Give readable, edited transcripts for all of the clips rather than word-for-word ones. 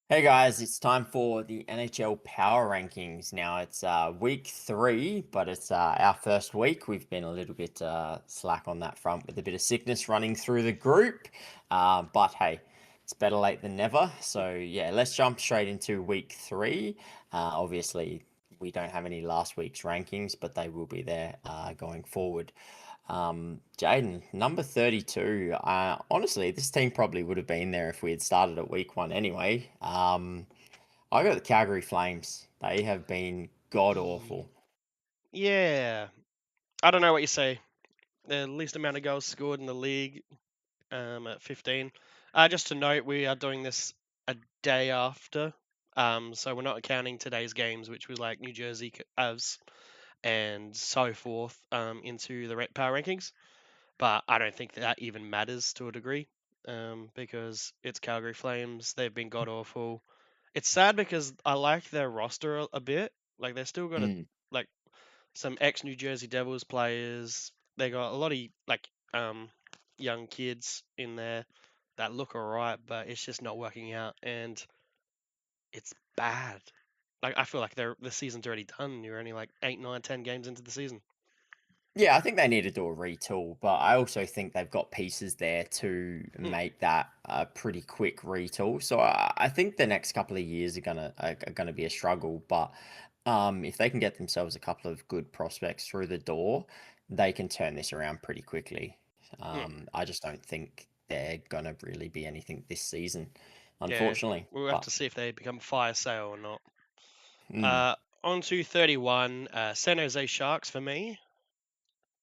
Hey guys, it's time for the NHL Power Rankings. Now it's week 3, but it's our first week. We've been a little bit slack on that front with a bit of sickness running through the group. But hey, it's better late than never. So yeah, let's jump straight into week 3. Obviously, we don't have any last week's rankings, but they will be there going forward. Jayden, number 32. Honestly, this team probably would have been there if we had started at week 1 anyway. I got the Calgary Flames. They have been god Ye- awful. Yeah, I don't know what you say. The least amount of goals scored in the league at 15. Just to note, we are doing this a day after, so we're not counting today's games, which was like New Jersey Avs and so forth, into the power rankings. But I don't think that even matters to a degree, because it's Calgary Flames. They've been god awful. It's sad because I like their roster a bit. Like they're still got a Mm. like some ex New Jersey Devils players. They got a lot of like um young kids in there that look alright, but it's just not working out, and it's bad. Like I feel like the season's already done. You're only like 8, 9, 10 games into the season. Yeah, I think they need to do a retool, but I also think they've got pieces there to Mm, make that a pretty quick retool. So I think the next couple of years are gonna be a struggle, but if they can get themselves a couple of good prospects through the door, they can turn this around pretty quickly. mm. I just don't think they're gonna really be anything this season, Yeah, unfortunately. we'll have But to see if they become fire sale or not. mm, On to 31, San Jose Sharks for me.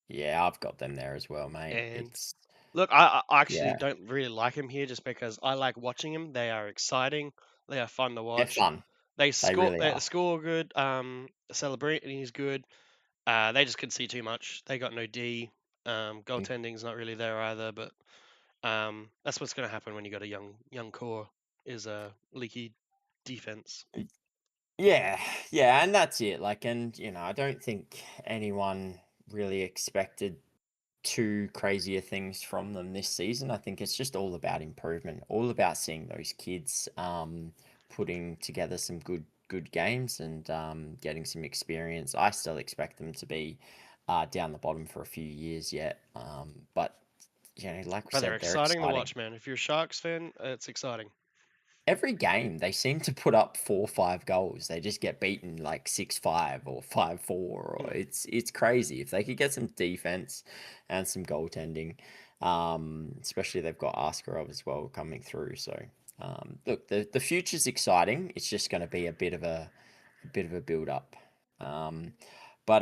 yeah, I've got them there as well, mate. And It's look, I actually yeah, don't really like him here just because I like watching him. They are exciting. They are fun to they're watch. fun. They They score. really They are. score good. Celebrating is good. They just concede too much. They got no D. Goaltending's not really there either. But that's what's going to happen when you got a young core is a leaky defense. Yeah, yeah, and that's it. Like, and I don't think anyone really expected too crazier things from them this season. I think it's just all about improvement, all about seeing those kids putting together some good games and getting some experience. I still expect them to be down the bottom for a few years yet, but like we But they're said, they're exciting to exciting. watch, man. If you're a Sharks fan, it's exciting. Every game they seem to put up 4 or 5 goals. They just get beaten like 6-5 or 5-4, or Mm. it's crazy. If they could get some defense and some goaltending, especially they've got Askarov as well coming through. So look, the future's exciting. It's just going to be a bit of a build up. Um, but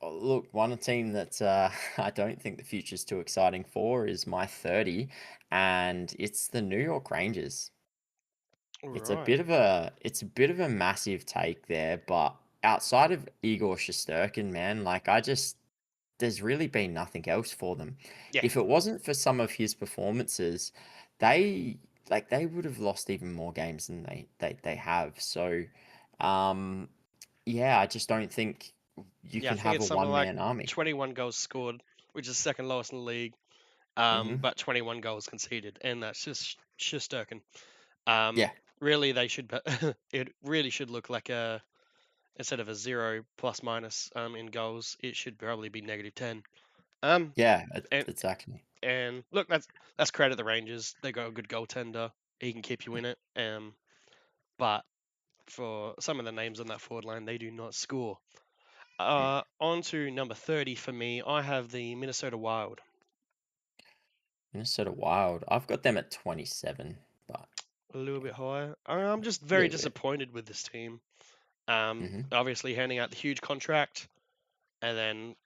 look, one team that I don't think the future's too exciting for is my 30, and it's the New York Rangers. Right. It's a bit of a massive take there, but outside of Igor Shesterkin, man, like there's really been nothing else for them. Yeah. If it wasn't for some of his performances, they they would have lost even more games than they have. So, um, yeah, I just don't think you Yeah, I can think have a it's something like one-man army. 21 goals scored, which is second lowest in the league. Hmm. But 21 goals conceded, and that's just Shusterkin. Um, Yeah, really, they should. It really should look like a instead of a zero plus minus in goals, it should probably be -10. Um, yeah, and exactly. look, that's credit the Rangers. They got a good goaltender. He can keep you in it. But for some of the names on that forward line, they do not score. On to number 30 for me. I have the Minnesota Wild. Minnesota Wild. I've got them at 27, but A little bit higher. I'm just a very little bit. disappointed with this team. Hmm. Obviously handing out the huge contract and then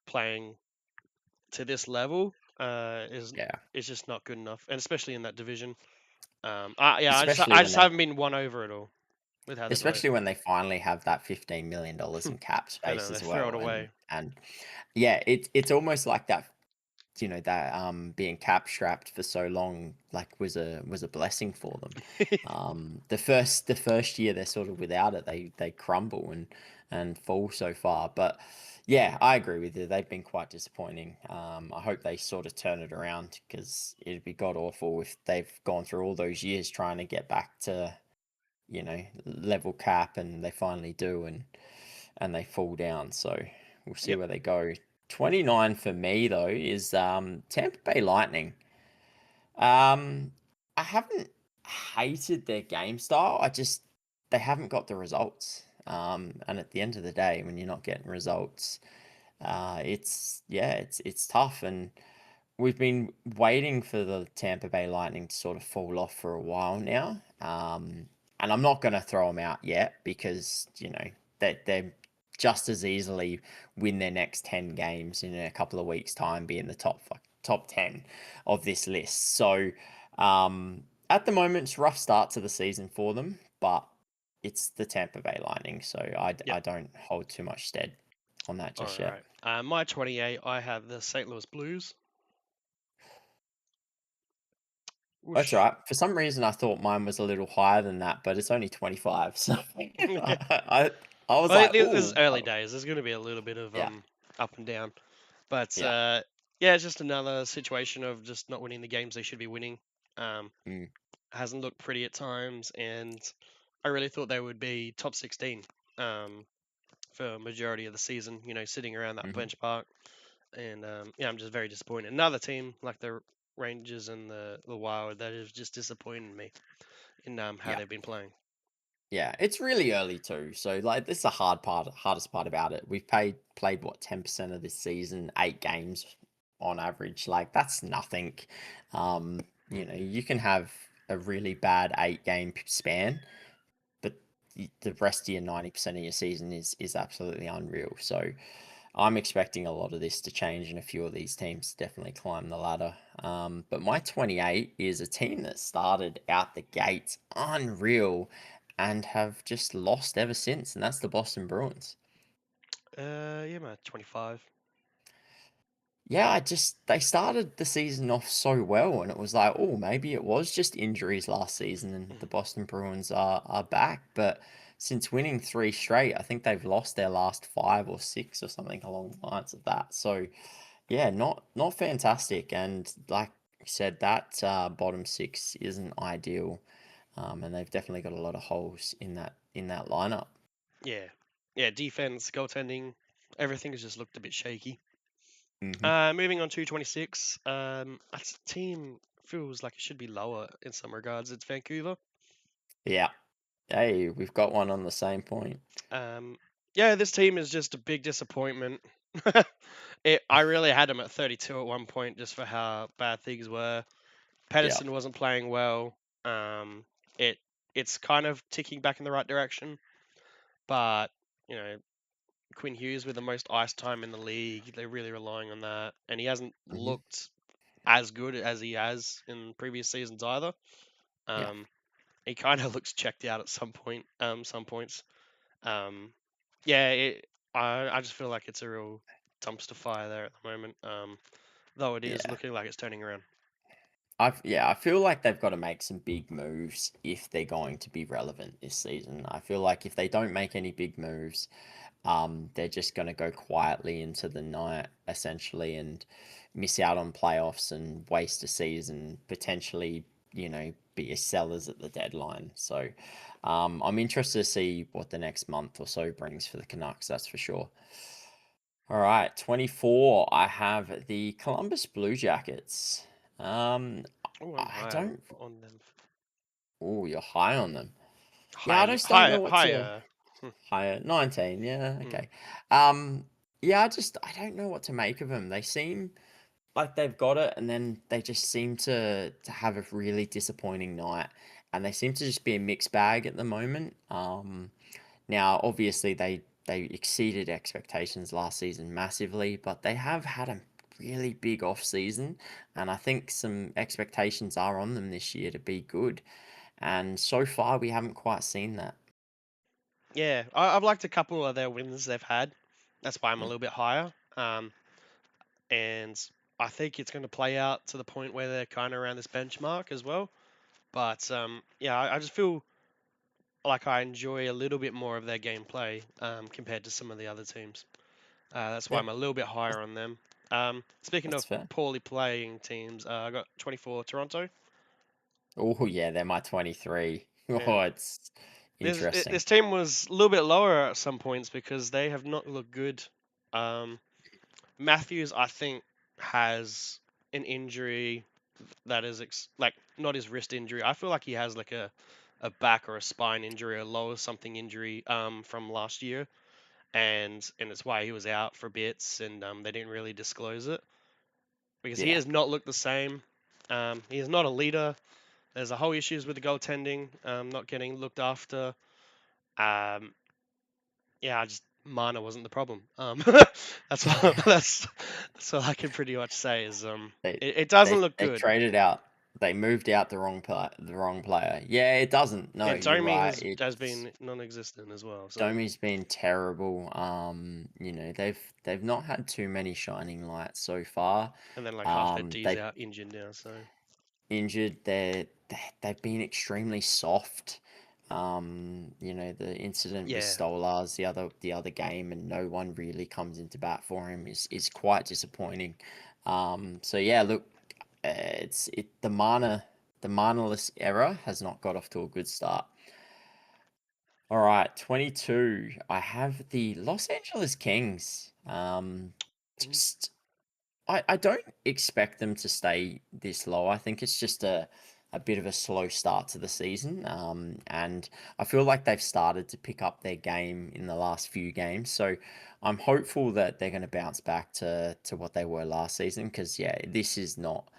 playing to this level Yeah. is just not good enough, and especially in that division. Yeah, Especially I when just they haven't been won over at all with how they play. especially when they finally have that $15 million in cap I know space they as throw it well. away. And yeah, it's almost like that, that being cap strapped for so long like was a blessing for them. The first year they're sort of without it, they crumble and fall so far. But Yeah, I agree with you. They've been quite disappointing. I hope they sort of turn it around because it'd be god awful if they've gone through all those years trying to get back to, level cap and they finally do and they fall down. So we'll see Yep. where they go. 29 for me though is Tampa Bay Lightning. Um, I haven't hated their game style. They haven't got the results. And at the end of the day, when you're not getting results, it's tough. And we've been waiting for the Tampa Bay Lightning to sort of fall off for a while now. And I'm not going to throw them out yet because they're just as easily win their next 10 games in a couple of weeks' time, be in the top 10 of this list. So at the moment, it's a rough start to the season for them, but it's the Tampa Bay Lightning, so Yep. I don't hold too much stead on that All just yet. right. My 28, I have the St. Louis Blues. That's Whoosh. right. For some reason, I thought mine was a little higher than that, but it's only 25. So I was Well, like, this is oh, early days. There's going to be a little bit of yeah, up and down, but yeah, yeah, it's just another situation of just not winning the games they should be winning. Um, mm, hasn't looked pretty at times, and I really thought they would be top 16 for a majority of the season. You know, sitting around that hmm benchmark, and yeah, I'm just very disappointed. Another team like the Rangers and the Wild that has just disappointed me in how yeah, they've been playing. yeah. It's really early too, so like this is the hardest part about it. We've played what 10% of this season, 8 games on average. Like that's nothing. Um, you can have a really bad 8 game span, but the rest of your 90% of your season is absolutely unreal. So I'm expecting a lot of this to change and a few of these teams to definitely climb the ladder. But my 28 is a team that started out the gates unreal and have just lost ever since, and that's the Boston Bruins. Yeah, man, 25. Yeah, they started the season off so well, and it was like, oh, maybe it was just injuries last season, and the Boston Bruins are back. But since winning 3 straight, I think they've lost their last 5 or 6 or something along the lines of that. So yeah, not fantastic. And like you said, that bottom 6 isn't ideal, and they've definitely got a lot of holes in that lineup. Yeah, yeah, defense, goaltending, everything has just looked a bit shaky. hmm Moving on to 26. That team feels like it should be lower in some regards. It's Vancouver. Yeah. Hey, we've got one on the same point. Um, yeah, this team is just a big disappointment. I really had them at 32 at one point just for how bad things were. Yeah. Pedersen wasn't playing well. Um, it it's kind of ticking back in the right direction, but you know Quinn Hughes with the most ice time in the league, they're really relying on that, and he hasn't hmm looked as good as he has in previous seasons either. Yeah. Um, he kind of looks checked out at some points. Um, yeah, I just feel like it's a real dumpster fire there at the moment. Though it is Yeah. looking like it's turning around. I feel like they've got to make some big moves if they're going to be relevant this season. I feel like if they don't make any big moves, they're just going to go quietly into the night essentially and miss out on playoffs and waste a season, potentially, be a sellers at the deadline. So, I'm interested to see what the next month or so brings for the Canucks, that's for sure. All right, 24. I have the Columbus Blue Jackets. Um, Oh, I'm I higher don't. on them. Oh, you're high on them. Yeah, I Higher, just don't higher, know what to higher. Hmm, higher. 19. Yeah, hmm. okay. Um, yeah, I don't know what to make of them. They seem like they've got it, and then they just seem to have a really disappointing night, and they seem to just be a mixed bag at the moment. Now, obviously, they exceeded expectations last season massively, but they have had a really big off season, and I think some expectations are on them this year to be good. And so far, we haven't quite seen that. Yeah, I've liked a couple of their wins they've had. That's why I'm a Mm, little bit higher. And I think it's going to play out to the point where they're kind of around this benchmark as well. But yeah, I just feel like I enjoy a little bit more of their gameplay compared to some of the other teams. That's why Yep, I'm a little bit higher on them. Speaking that's of fair. poorly playing teams, I got 24 Toronto. Oh yeah, they're my 23. Oh, Yeah. it's interesting. This team was a little bit lower at some points because they have not looked good. Um, Matthews, I think, has an injury that is like not his wrist injury. I feel like he has like a back or a spine injury, a lower something injury from last year, and it's why he was out for bits, and they didn't really disclose it because he Yeah. has not looked the same. He is not a leader. There's a whole issues with the goaltending, not getting looked after. Um, yeah, I just Mana wasn't the problem. That's all, that's all I can pretty much say is They it doesn't look they good. traded out. They moved out the wrong player. Yeah, it doesn't. No, And you're Domi right. has It's been non-existent as well. So Domi's been terrible. They've not had too many shining lights so far. and then like half their D's They've out injured now. So injured. They've been extremely soft. The incident with yeah, Stolarz the other game, and no one really comes into bat for him is quite disappointing. So yeah, look, the manaless era has not got off to a good start. All right, 22. I have the Los Angeles Kings. mm, Just I don't expect them to stay this low. I think it's just a bit of a slow start to the season. And I feel like they've started to pick up their game in the last few games. So I'm hopeful that they're going to bounce back to what they were last season. Because yeah, this is not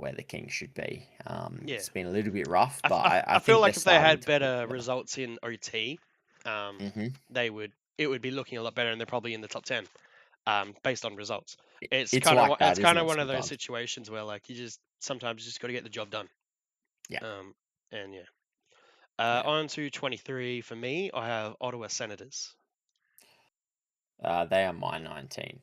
where the Kings should be. yeah. It's been a little bit rough, but I I feel think they're like if they starting had to put it better together. results in OT, Hmm. they would it would be looking a lot better, and they're probably in the top 10. Based on results. It's like It's that, isn't kind of it? one of those Sometimes. situations where like you just sometimes just got to get the job done. Yeah, And yeah. yeah. On to 23 for me. I have Ottawa Senators. They are my 19.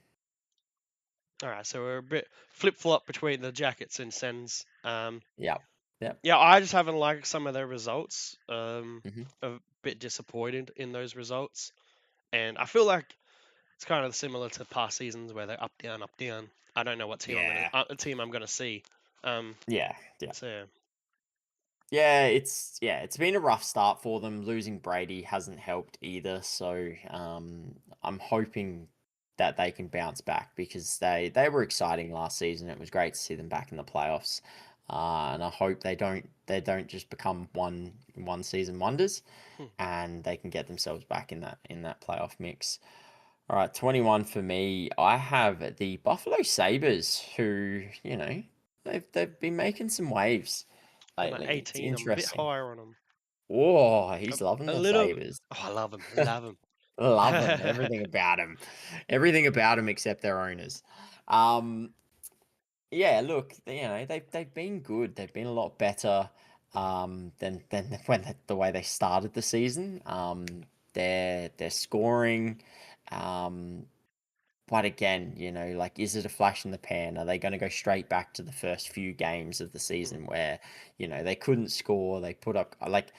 All right, so we're a bit flip flop between the Jackets and Sens. Yep. Yep. Yeah, I just haven't liked some of their results. Hmm. A bit disappointed in those results, and I feel like it's kind of similar to past seasons where they're up down up down. I don't know what team Yeah. a team I'm gonna see. Um, Yeah. Yeah. so yeah. It's been a rough start for them. Losing Brady hasn't helped either. So I'm hoping that they can bounce back because they were exciting last season. It was great to see them back in the playoffs. And I hope they don't just become one season wonders, Hmm. and they can get themselves back in that playoff mix. All right, 21 for me. I have the Buffalo Sabres, who, they've been making some waves I'm at lately. It's 18. I'm a bit interesting. higher on them. Oh, A, he's loving a the little. Sabres. Oh, I love them. Love them. Love them. Everything about them. Everything about them except their owners. Um, yeah, look, they've been good. They've been a lot better than when the way they started the season. They're scoring. Um, But again, like, is it a flash in the pan? Are they going to go straight back to the first few games of the season where, they couldn't score? They put up, like,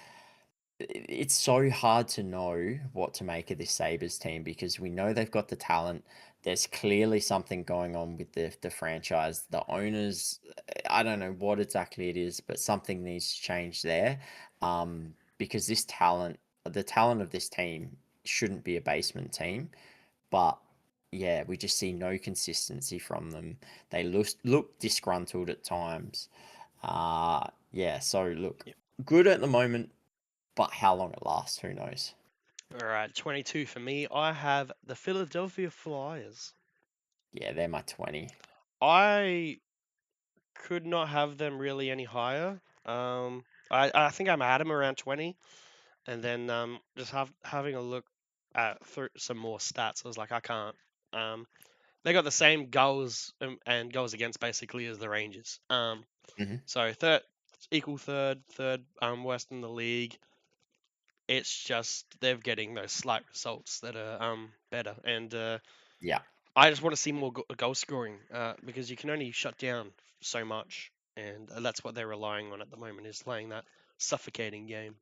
it's so hard to know what to make of this Sabres team because we know they've got the talent. There's clearly something going on with the franchise. The owners, I don't know what exactly it is, but something needs to change there. Because the talent of this team shouldn't be a basement team. But yeah, we just see no consistency from them. They look disgruntled at times. Yeah, so look, Yep. good at the moment, but how long it lasts, who knows? All right, 22 for me. I have the Philadelphia Flyers. Yeah, they're my 20. I could not have them really any higher. I think I'm at them around 20, and then just having a look at through some more stats, I was like, I can't. Um, they got the same goals and goals against basically as the Rangers. Hmm. So third worst in the league. It's just they're getting those slight results that are better, and Yeah. I just want to see more goal scoring because you can only shut down so much, and that's what they're relying on at the moment is playing that suffocating game.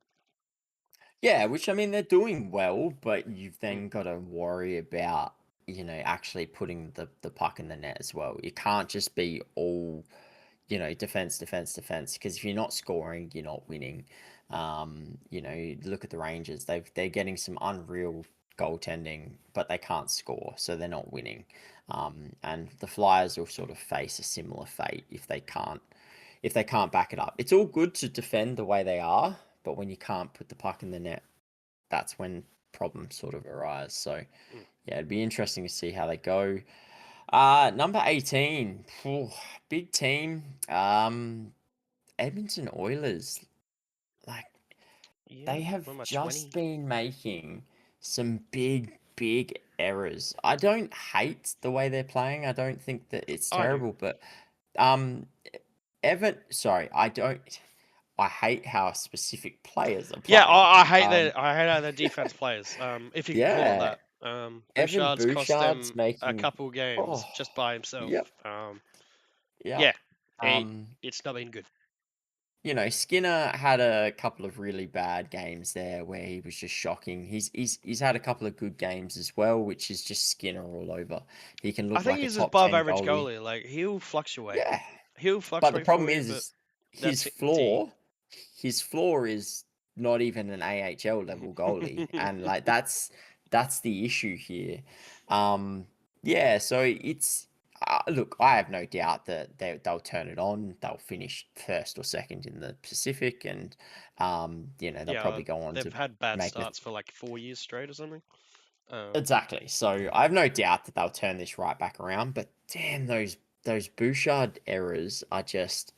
Yeah, which I mean they're doing well, but you've Mm. then got to worry about actually putting the puck in the net as well. You can't just be all, defense, defense, defense, because if you're not scoring, you're not winning. Look at the Rangers. They're getting some unreal goaltending, but they can't score, so they're not winning. And the Flyers will sort of face a similar fate if they can't back it up. It's all good to defend the way they are, but when you can't put the puck in the net, that's when problems sort of arise. So Mm. yeah, it'd be interesting to see how they go. Number 18, big team. Edmonton Oilers. Like, Yeah, they have number just 20. been making some big, big errors. I don't hate the way they're playing. I don't think that it's I do. terrible, but um, sorry, I don't. I hate how specific players are Yeah, playing. I hate how their defense plays. If you can call it Yeah, that. Evan Bouchard's cost Bouchard's them a making. couple games Oh, just by himself. yep, Yeah, yep. he, Um, it's not been good. Skinner had a couple of really bad games there where he was just shocking. He's had a couple of good games as well, which is just Skinner all over. He can I look think like a he's top above 10 average goalie. goalie. Like he'll fluctuate. Yeah, He'll but the fluctuate problem for you, is, but is his that's D. floor is not even an AHL level goalie, and like that's the issue here. Um, yeah, so it's look, I have no doubt that they'll turn it on. They'll finish first or second in the Pacific, and they'll Yeah, probably go on they've to had bad make the starts for like 4 years straight or something. exactly. So I have no doubt that they'll turn this right back around. But damn, those Bouchard errors are just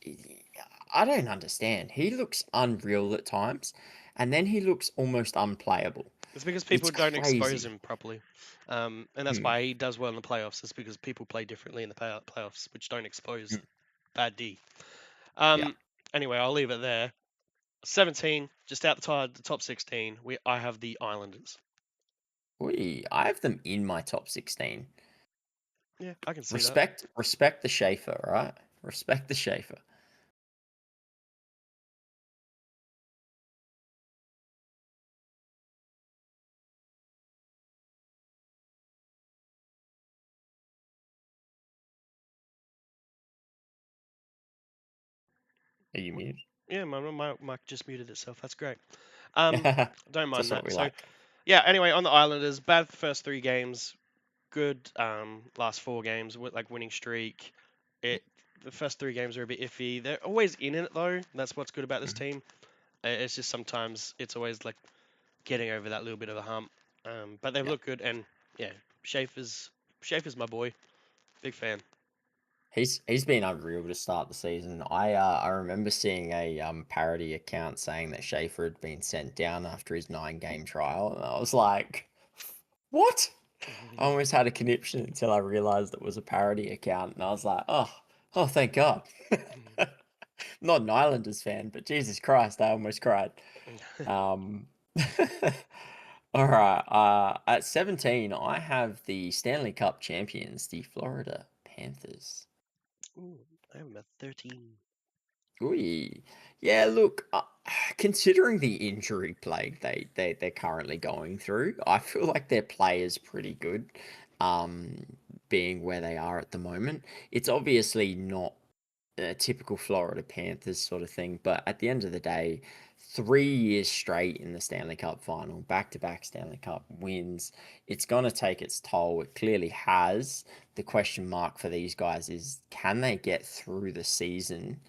I don't understand. He looks unreal at times, and then he looks almost unplayable. It's because people It's don't expose crazy. him properly, and that's Hmm. why he does well in the playoffs. It's because people play differently in the playoffs, which don't expose Hmm. bad D. Yeah. Um, anyway, I'll leave it there. 17, just outside the top 16. I have the Islanders. I have them in my top 16. Yeah, I can see that. Respect the Schaefer, right? Respect the Schaefer. Are you muted? Yeah, my mic just muted itself. That's great. Um, don't mind Just what that. we So like. yeah. Anyway, on the Islanders, bad first 3 games, good last 4 games with like winning streak. It The first 3 games are a bit iffy. They're always in it though. That's what's good about this Mhm. team. It's just sometimes it's always like getting over that little bit of a hump. But they've Yeah. looked good, and yeah, Schaefer's my boy. Big fan. He's been unreal to start the season. I remember seeing a parody account saying that Schaefer had been sent down after his 9 game trial, and I was like, "What?" I almost had a conniption until I realized it was a parody account, and I was like, "Oh, thank God." Not an Islanders fan, but Jesus Christ, I almost cried. Um, all right. At 17, I have the Stanley Cup champions, the Florida Panthers. Ooh, I'm a 13. Ooh. Yeah, look, considering the injury plague they're currently going through, I feel like their play is pretty good, um, being where they are at the moment. It's obviously not a typical Florida Panthers sort of thing, but at the end of the day, 3 years straight in the Stanley Cup final, back-to-back Stanley Cup wins, it's gonna take its toll. It clearly has. The question mark for these guys is, can they get through the season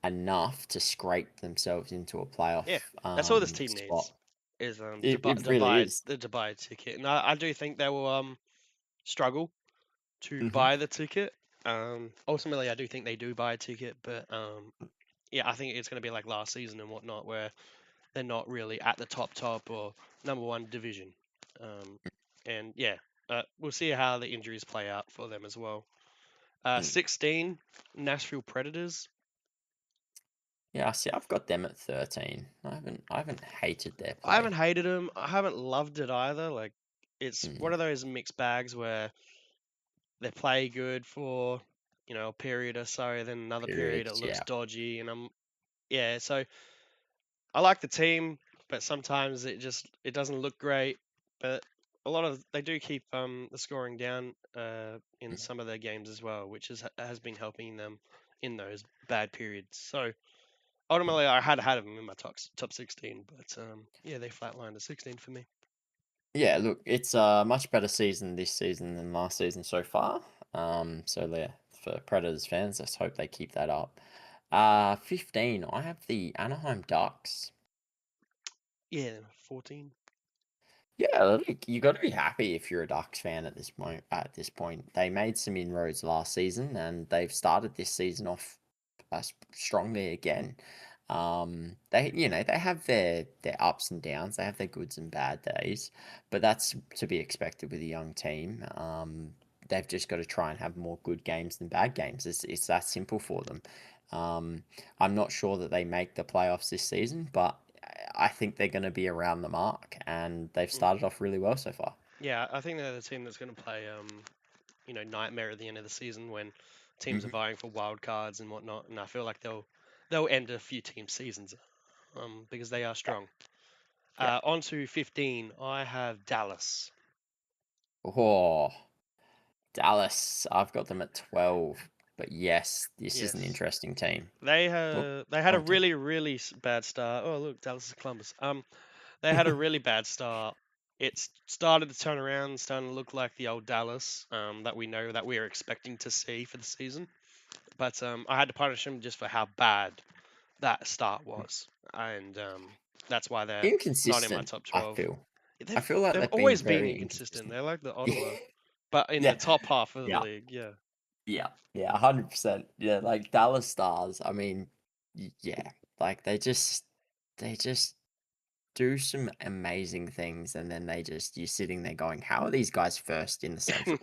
enough to scrape themselves into a playoff Yeah, that's all this team spot? needs is It really is. the Dubai ticket, and I do think they will struggle to Hmm. buy the ticket. Ultimately, I do think they do buy a ticket, but yeah, I think it's going to be like last season and whatnot, where they're not really at the top or number one division. Um, and yeah, we'll see how the injuries play out for them as well. Mm. 16, Nashville Predators. Yeah, see, I've got them at 13. I haven't hated their I haven't play. hated them. I haven't loved it either. Like, it's Mm. one of those mixed bags where they play good for a period or so, then another period it Periods, looks yeah. dodgy, and yeah. So I like the team, but sometimes it doesn't look great. But a lot of they do keep the scoring down in Mhm. some of their games as well, which has been helping them in those bad periods. So ultimately, I had them in my top 16, but yeah, they flatlined at 16 for me. Yeah, look, it's a much better season this season than last season so far. So yeah, for Predators fans, let's hope they keep that up. 15, I have the Anaheim Ducks. Yeah, 14. Yeah, look, you got to be happy if you're a Ducks fan at this point. They made some inroads last season, and they've started this season off strongly again. They have their ups and downs. They have their goods and bad days, but that's to be expected with a young team. They've just got to try and have more good games than bad games. It's that simple for them. Um, I'm not sure that they make the playoffs this season, but I think they're going to be around the mark, and they've Mm. started off really well so far. Yeah, I think they're the team that's going to play nightmare at the end of the season when teams are Hmm. vying for wild cards and whatnot, and I feel like they'll end a few team seasons because they are strong. Yeah. On to 15, I have Dallas. Oh, Dallas. I've got them at 12. But yes, this is an Yes, interesting team. they Look, they had a on to. really bad start. Oh look, Dallas is Columbus. They had a really bad start. Started to turn around, starting to look like the old Dallas that we know that we are expecting to see for the season. But I had to punish them just for how bad that start was, and that's why they're not in my Inconsistent, top I 12. feel. I They've feel like they've they've been always been very inconsistent. inconsistent. They're like the Yeah. Ottawa, but in the Yeah. top half of the Yeah. league. Yeah, Yeah. 100%. Yeah. Like Dallas Stars. I mean, yeah. Like they just do some amazing things, and then you're sitting there going, how are these guys first in the central?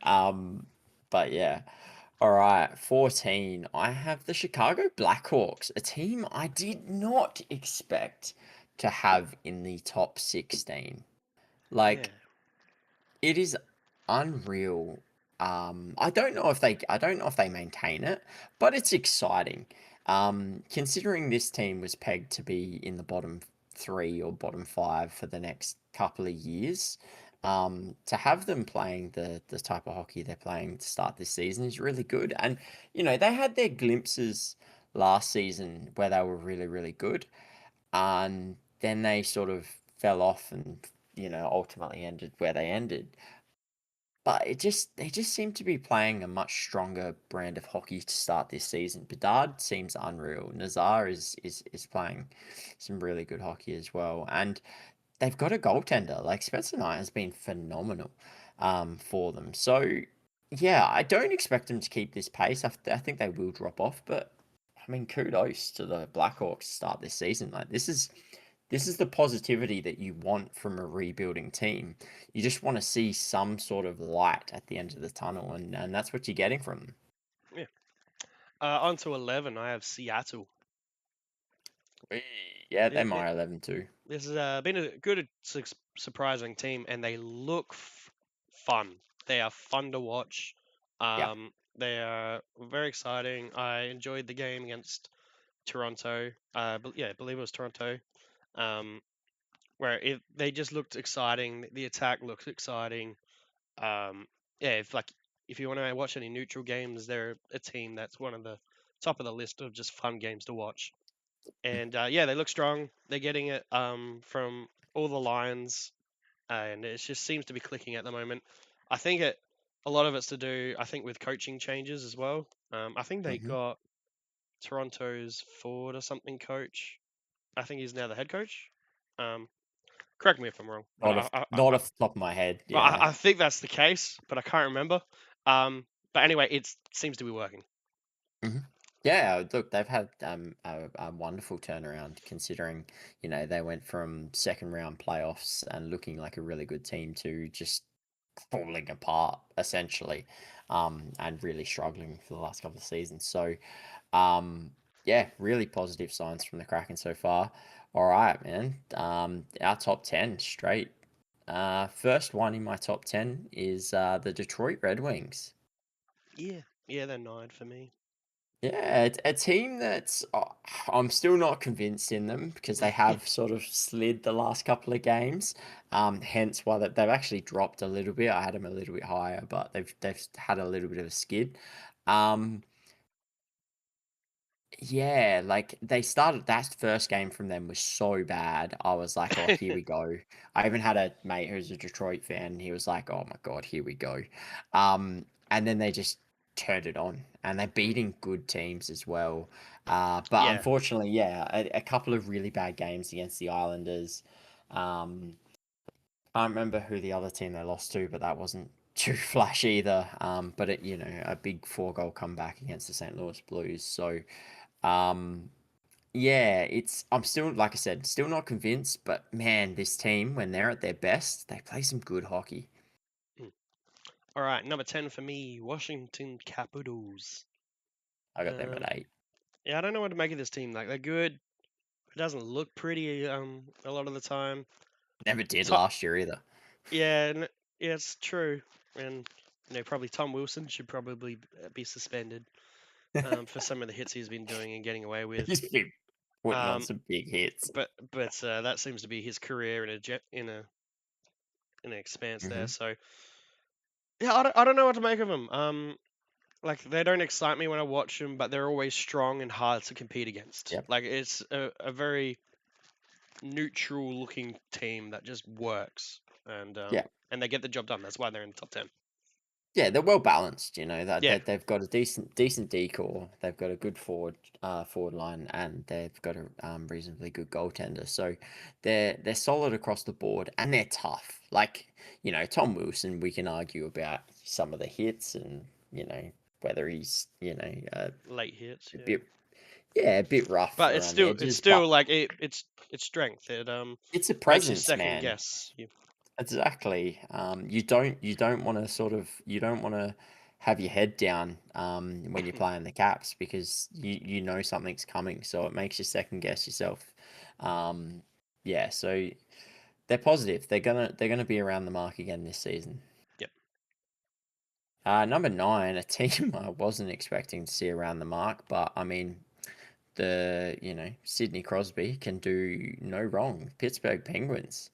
um but yeah, all right, 14, I have the Chicago Blackhawks, a team I did not expect to have in the top 16. yeah, Like, it is unreal. I don't know if they maintain it, but it's exciting. Considering this team was pegged to be in the bottom three or bottom five for the next couple of years, to have them playing the type of hockey they're playing to start this season is really good. And they had their glimpses last season where they were really, really good, and then they sort of fell off and ultimately ended where they ended. But they just seem to be playing a much stronger brand of hockey to start this season. Bedard seems unreal. Nazar is playing some really good hockey as well, and they've got a goaltender. Like Spencer Knight has been phenomenal, for them. So yeah, I don't expect them to keep this pace. I think they will drop off, but I mean, kudos to the Blackhawks to start this season. Like this is the positivity that you want from a rebuilding team. You just want to see some sort of light at the end of the tunnel, and that's what you're getting from them. yeah. On to 11, I have Seattle. Whee! Yeah, they're Th- th- my 11 too. This has been a good, surprising team, and they look fun. They are fun to watch. Yeah. They are very exciting. I enjoyed the game against Toronto. Yeah, I believe it was Toronto. Um, where they just looked exciting. The attack looks exciting. Um, yeah, if you want to watch any neutral games, they're a team that's one of the top of the list of just fun games to watch. And yeah, they look strong. They're getting it from all the lines, and it just seems to be clicking at the moment. I think a lot of it's to do, I think, with coaching changes as well. I think they Hmm. got Toronto's forward or something coach. I think he's now the head coach. Um, Correct me if I'm wrong, but Not off the top of my head. I, Yeah. I think that's the case, but I can't remember. But anyway, it seems to be working. Hmm. Yeah, look, they've had a wonderful turnaround considering, they went from second round playoffs and looking like a really good team to just falling apart essentially, and really struggling for the last couple of seasons. So, yeah, really positive signs from the Kraken so far. All right, man. Our top 10 straight. First one in my top 10 is the Detroit Red Wings. Yeah, yeah, they're 9 for me. Yeah, it's a team that's I'm still not convinced in them because they have sort of slid the last couple of games. Hence why they've actually dropped a little bit. I had them a little bit higher, but they've had a little bit of a skid. Um, yeah, like they started that first game from them was so bad. I was like, oh, here we go. I even had a mate who's a Detroit fan, and he was like, oh my God, here we go. And then they just turned it on and they're beating good teams as well. But Yeah, unfortunately, yeah, a couple of really bad games against the Islanders. Um, I don't remember who the other team they lost to, but that wasn't too flash either. But a big 4-goal comeback against the St. Louis Blues. So, um, yeah, I'm still, like I said, still not convinced, but man, this team, when they're at their best, they play some good hockey. Mm. All right, number 10 for me, Washington Capitals. I got them Um, at 8. yeah, I don't know what to make of this team. Like they're good. It doesn't look pretty a lot of the time. Never did To- last year either. yeah, yeah, it's true. And probably Tom Wilson should probably be suspended for some of the hits he's been doing and getting away with. He's been putting on Um, some big hits. but that seems to be his career in an expanse there. Hmm. So yeah, I don't know what to make of them. Like they don't excite me when I watch them, but they're always strong and hard to compete against. Yep. Like it's a very neutral looking team that just works Yeah. and they get the job done. That's why they're in the top 10. Yeah, they're well balanced. Yeah, They've got a decent decor. They've got a good forward line, and they've got a reasonably good goaltender. So they're solid across the board, and they're tough. Like Tom Wilson, we can argue about some of the hits, and whether he's late hits. a Yeah, bit rough but it's around the still it's edges, but still like it's strength. It it's a makes you presence, second man. guess. Exactly. You don't want to you don't want to have your head down when you're playing the caps because you know something's coming, so it makes you second guess yourself. Um, yeah, so they're positive. They're gonna be around the mark again this season. Yep. Number 9, a team I wasn't expecting to see around the mark, but I mean Sidney Crosby can do no wrong. Pittsburgh Penguins.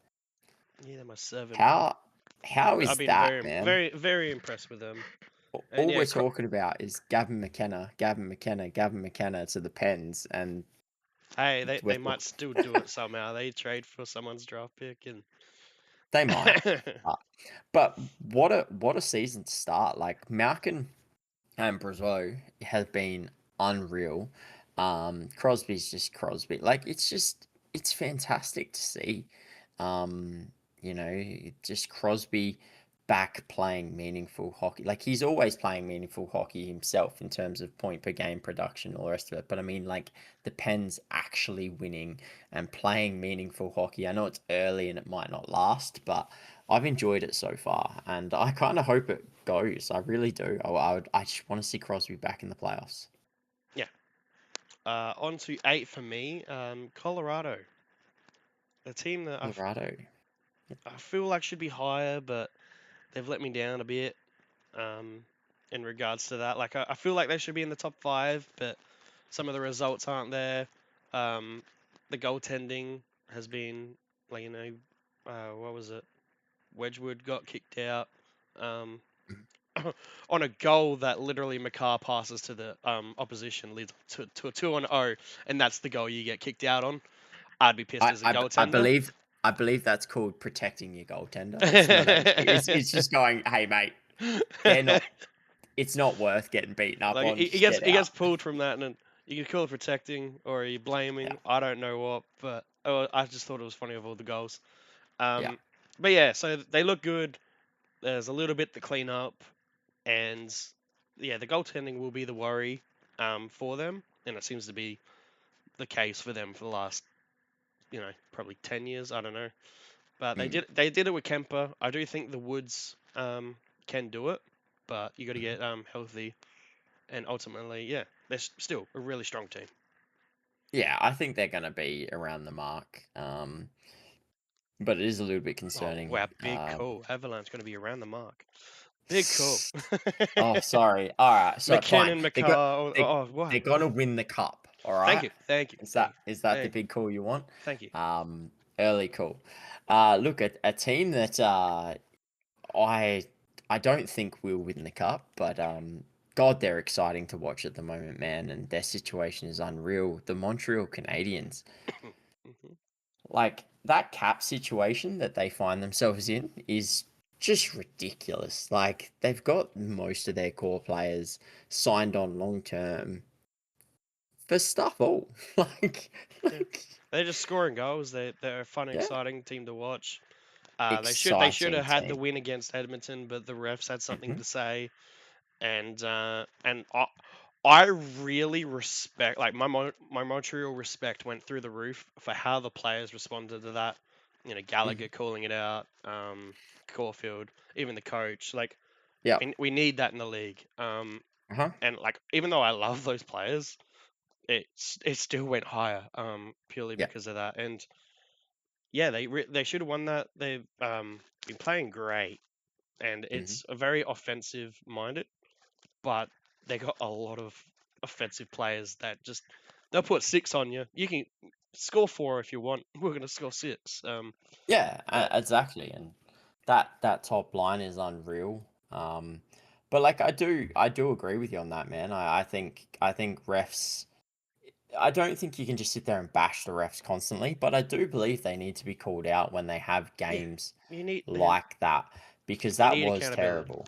Yeah, they're my 7. How how I've is been that, very man? very very impressed with them. And All yeah, we're talking about is Gavin McKenna, Gavin McKenna, Gavin McKenna to the Pens, and hey, we're they might still do it somehow. They trade for someone's draft pick and they might. Uh, but what a season to start! Like Malkin and Brazeau have been unreal. Crosby's just Crosby. Like it's fantastic to see. Um, just Crosby back playing meaningful hockey. Like he's always playing meaningful hockey himself in terms of point per game production, all the rest of it. But I mean, like the Pens actually winning and playing meaningful hockey. I know it's early and it might not last, but I've enjoyed it so far, and I kind of hope it goes. I really do. I just want to see Crosby back in the playoffs. yeah. On to 8 for me. Colorado, a team that Colorado. I feel like should be higher, but they've let me down a bit. Um, in regards to that, like I feel like they should be in the top 5, but some of the results aren't there. Um, the goaltending has been like what was it? Wedgwood got kicked out. Um, Mhm. on a goal that literally McCarr passes to the opposition leads to a 2-0, and that's the goal you get kicked out on. I'd be pissed I, as a I, I goaltender. believe I believe that's called protecting your goaltender. It's not actually. It's just going, hey mate, they're not. It's not worth getting beaten up Like on. he Just gets get he out. gets pulled from that, and then you can call it protecting or are you Yeah, blaming? I don't know what, but I just thought it was funny of all the goals. yeah. Um, but yeah, so they look good. There's a little bit to clean up, and yeah, the goaltending will be the worry for them, and it seems to be the case for them for the last probably 10 years. I don't know, but they Mm, did it with Kemper. I do think the Woods can do it, but you got to mhm. get healthy, and ultimately, yeah, they're still a really strong team. Yeah, I think they're gonna be around the mark. But it is a little bit Oh concerning. wow, big call. Avalanche going to be around the mark. Big call. Oh, sorry. All right. So fine. McKinnon, They got McCarr. they Oh, what? they're gonna win the cup. All Thank right. you, thank you, Is thank that you, is that the thank you, big call you want? thank you. Um, Early call. Look, a team that I I don't think will win the cup, but God, they're exciting to watch at the moment, man, and their situation is unreal. The Montreal Canadiens, Mhm. like that cap situation that they find themselves in, is just ridiculous. Like they've got most of their core players signed on long term for stuff all. like, Yeah, like they're just scoring goals. They're a fun, yeah, exciting team to watch. They should exciting have had the team. win against Edmonton, but the refs had something Hmm. to say. And I really respect, like, my Montreal respect went through the roof for how the players responded to that. Hmm. Gallagher calling it out, Caulfield, even the coach. Like, Yeah. we need that in the league. Uh-huh. And like, even though I love those players, it still went higher, purely Yeah. because of that. And yeah, they should have won that. They've been playing great, and Hmm. it's a very offensive minded, but they got a lot of offensive players that just they'll put six on you. You can score four if you want. We're gonna score six. Yeah, But exactly, and that top line is unreal. But like I do agree with you on that, man. I think refs. I don't think you can just sit there and bash the refs constantly, but I do believe they need to be called out when they have yeah, games you need there like that because you that need was accountability. terrible.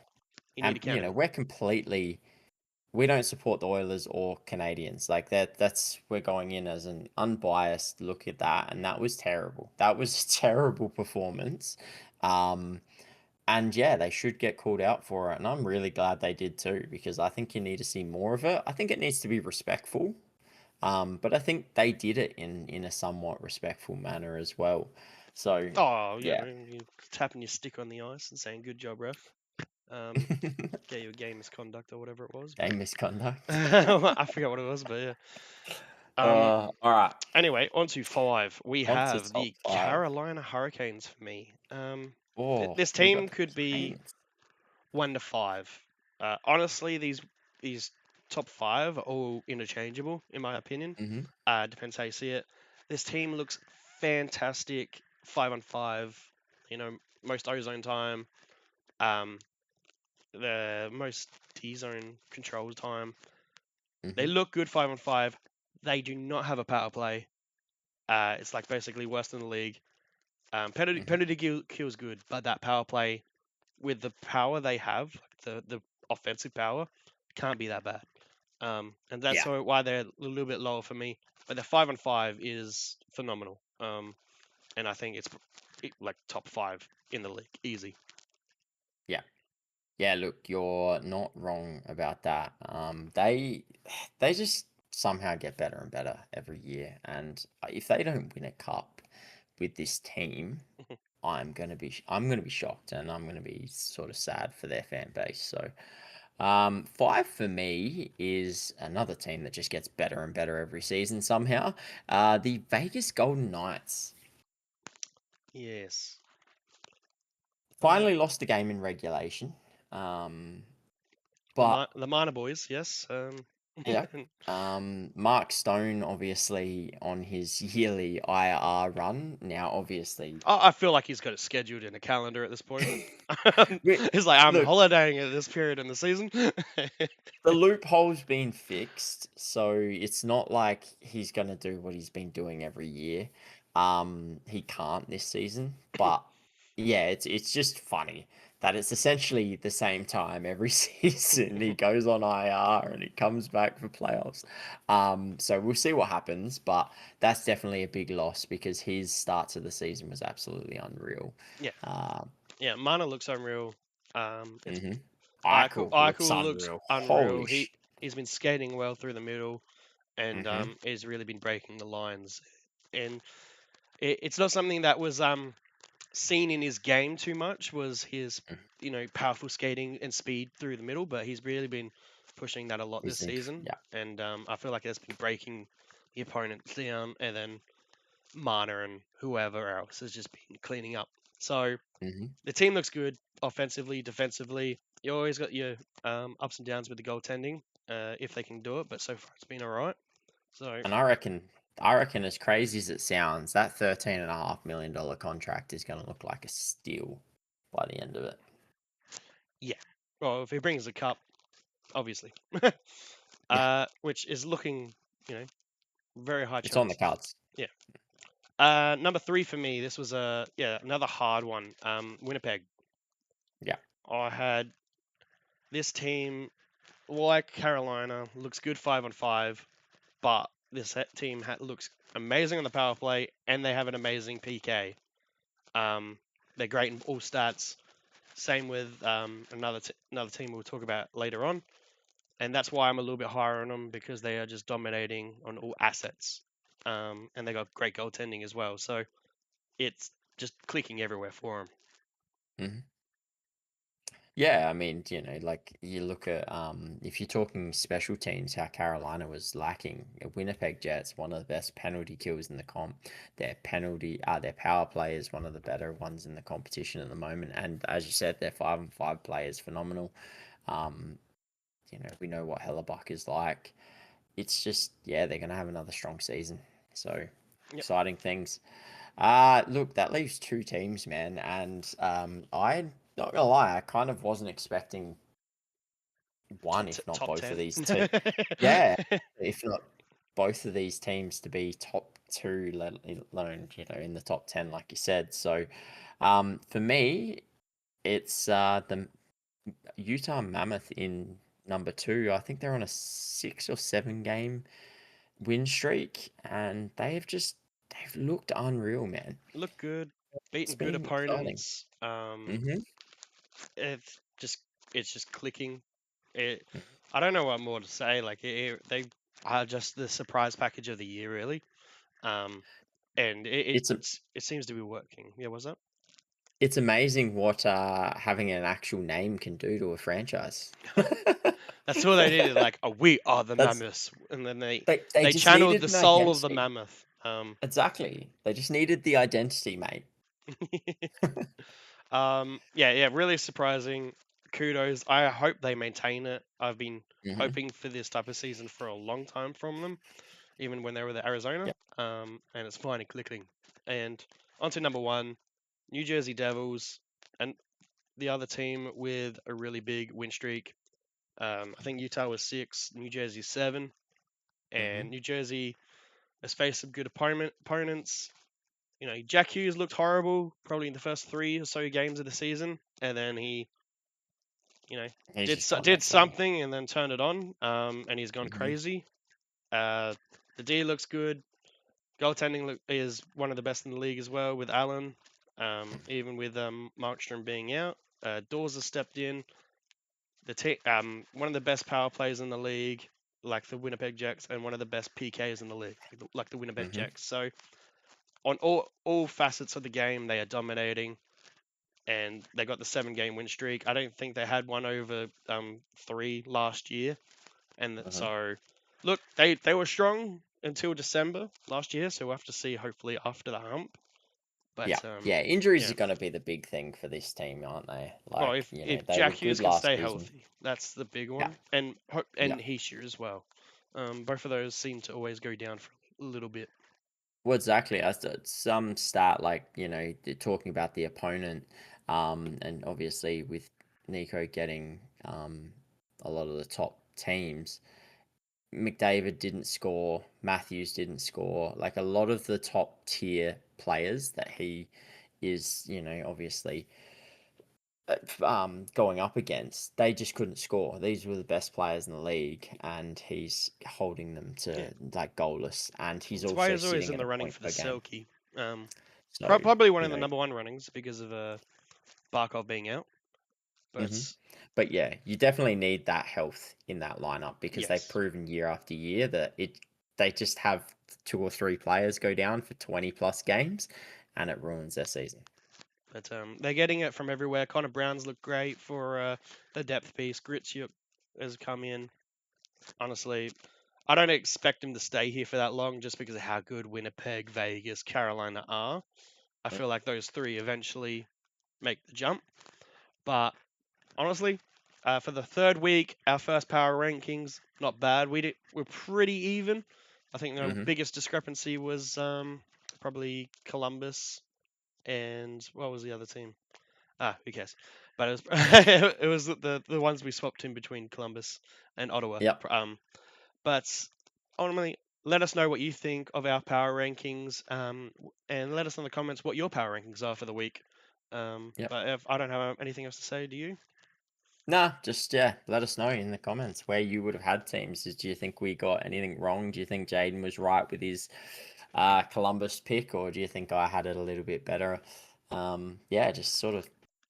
You need And accountability. we don't support the Oilers or Canadians. Like that's we're going in as an unbiased look at that, and that was terrible. That was a terrible performance. Um, and yeah, they should get called out for it, and I'm really glad they did too, because I think you need to see more of it. I think it needs to be respectful. But I think they did it in a somewhat respectful manner as well. So Oh, yeah. you tapping your stick on the ice and saying "Good job, ref." Um, Get you a game misconduct or whatever it was, but Game misconduct. I forgot what it was, but yeah. All right. Anyway, on to five. We On to have top the five. Carolina Hurricanes for me. Oh, This we got team the could be Canes. 1 to 5. Honestly, these top five are all interchangeable in my opinion. Mm-hmm. Depends how you see it. This team looks fantastic. 5 on 5. Most ozone time. Um, the most T zone control time. They Mm-hmm. look good 5 on 5. They do not have a power play. It's like basically worse than the league. Mm-hmm. Penalty kill's good, but that power play with the power they have, the offensive power, can't be that bad. And that's Yeah. why they're a little bit lower for me. But the 5 on 5 is phenomenal. And I think it's like top five in the league, easy. Yeah. Yeah, look, you're not wrong about that. They just somehow get better and better every year, and if they don't win a cup with this team, I'm gonna be shocked, and I'm gonna be sort of sad for their fan base. So, five for me is another team that just gets better and better every season somehow. The Vegas Golden Knights Yes. Uh, finally lost a game in regulation. Um, the but the minor boys, yes. yeah. Mark Stone obviously on his yearly IR run. Now, obviously, I feel like he's got it scheduled in a calendar at this point. we, He's like, I'm look, holidaying at this period in the season. the loophole's been fixed, so it's not like he's gonna do what he's been doing every year. He can't this season, but yeah, it's just funny that it's essentially the same time every season. He goes on IR and he comes back for playoffs. So we'll see what happens, but that's definitely a big loss because his start to the season was absolutely unreal. Yeah, Um, yeah. Mana looks unreal. It's mhm. Eichel. Eichel looks Eichel looks unreal. unreal. Holy He's been skating well through the middle, and Mhm. he's really been breaking the lines. And it's not something that was seen in his game too much. Was his Mhm. powerful skating and speed through the middle, but he's really been pushing that a lot this season. Yeah. And I feel like it's been breaking the opponents down, and then Mana and whoever else has just been cleaning up. So Mhm. the team looks good offensively, defensively. You always got your ups and downs with the goaltending, if they can do it. But so far, it's been all right. So And I reckon, as crazy as it sounds, that $13.5 million contract is going to look like a steal by the end of it. yeah, well, if he brings the cup, obviously, Yeah. which is looking, very high It's on the chances. cards. Yeah. Number 3 for me. This was another hard one. Winnipeg. Yeah. I had this team like Carolina looks good 5-on-5, but team looks amazing on the power play, and they have an amazing PK. They're great in all stats. Same with another team we'll talk about later on, and that's why I'm a little bit higher on them because they are just dominating on all assets, and they got great goaltending as well. So it's just clicking everywhere for them. hmm Yeah, I mean, like you look at if you're talking special teams, how Carolina was lacking. Winnipeg Jets, one of the best penalty kills in the comp. Their power play is one of the better ones in the competition at the moment. And as you said, their 5-on-5 play is phenomenal. Um, we know what Hellebuck is like. It's just, yeah, they're gonna have another strong season. So Yep. exciting things. Look, that leaves two teams, man, and I not gonna lie, I kind of wasn't expecting one, if not Top both of 10. these two. Yeah, if not both of these teams to be top two, let alone in the top 10, like you said. So, for me, it's the Utah Mammoth in number two. I think they're on a 6 or 7 game win streak, and they've looked unreal, man. Look good, It's beating good been exciting. opponents. hmm It's just it's just clicking. It, I don't know what more to say. Like they are just the surprise package of the year, really. Um, and It's a, it seems to be working. Yeah, what's that? it's amazing what having an actual name can do to a franchise. That's all they needed. Like, oh, we are the That's mammoths, and then they they they just channeled needed the an soul of the identity. mammoth. Exactly. They just needed the identity, mate. Yeah, really surprising. Kudos. I hope they maintain it. I've been hmm hoping for this type of season for a long time from them, even when they were at Arizona. Yep. And it's finally clicking. And on to number 1, New Jersey Devils, and the other team with a really big win streak. I think Utah was 6, New Jersey 7, hmm and New Jersey has faced some good opponents. Jack Hughes looked horrible probably in the first 3 or so games of the season, and then he, you know, He's did just gone did next level. something and then turned it on, and he's gone hmm crazy. The D looks good. Goaltending is one of the best in the league as well with Allen, even with Markstrom being out. Dawes has stepped in. One of the best power plays in the league, like the Winnipeg Jets, and one of the best PKs in the league, like the Winnipeg hmm Jets. So on all facets of the game, they are dominating, and they got the 7 game win streak. I don't think they had one over 3 last year, and hmm so look, they were strong until December last year. So we'll have to see, hopefully after the hump. Yeah, But yeah. Injuries yeah, are going to be the big thing for this team, aren't they? well, Like, if they were Jack Hughes good can last stay season. healthy, that's the big Yeah, one, yeah. and Heisher as well. Both of those seem to always go down for a little bit. Well, exactly. Some stat like they're talking about the opponent, and obviously with Nico getting a lot of the top teams, McDavid didn't score, Matthews didn't score. Like a lot of the top tier players that he is, obviously going up against, they just couldn't score. These were the best players in the league, and he's holding them Yeah, to like goalless, and he's that's why also he's always sitting in at the a running point for the per game. Selkie. So, Probably one you of the know, number 1 runnings because of Barkov being out. hmm But but yeah, you definitely need that health in that lineup because they've yes, proven year after year that they just have 2 or 3 players go down for 20 plus games, and it ruins their season. but they're getting it from everywhere. Connor Brown's looked great for the depth piece. Gritzuk has come in. Honestly, I don't expect him to stay here for that long just because of how good Winnipeg, Vegas, Carolina are. I Mm. feel like those 3 eventually make the jump. But honestly, For the third week, our first power rankings, not bad. We're pretty even. I think the Hmm. biggest discrepancy was probably Columbus and what was the other team? Who cares? But it was it was the ones we swapped in between Columbus and Ottawa. Yep. But ultimately, let us know what you think of our power rankings, and let us know in the comments what your power rankings are for the week. Yep. But if I don't have anything else to say, do you? Nah, just let us know in the comments where you would have had teams. Do you think we got anything wrong? Do you think Jayden was right with his Columbus pick, or do you think I had it a little bit better? Yeah, just sort of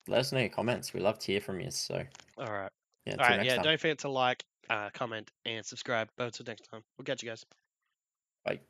let us know in your comments. We love to hear from you. So All right. yeah, All until right. next Yeah. time. Don't forget to like, comment, and subscribe. But until next time, we'll catch you guys. Bye.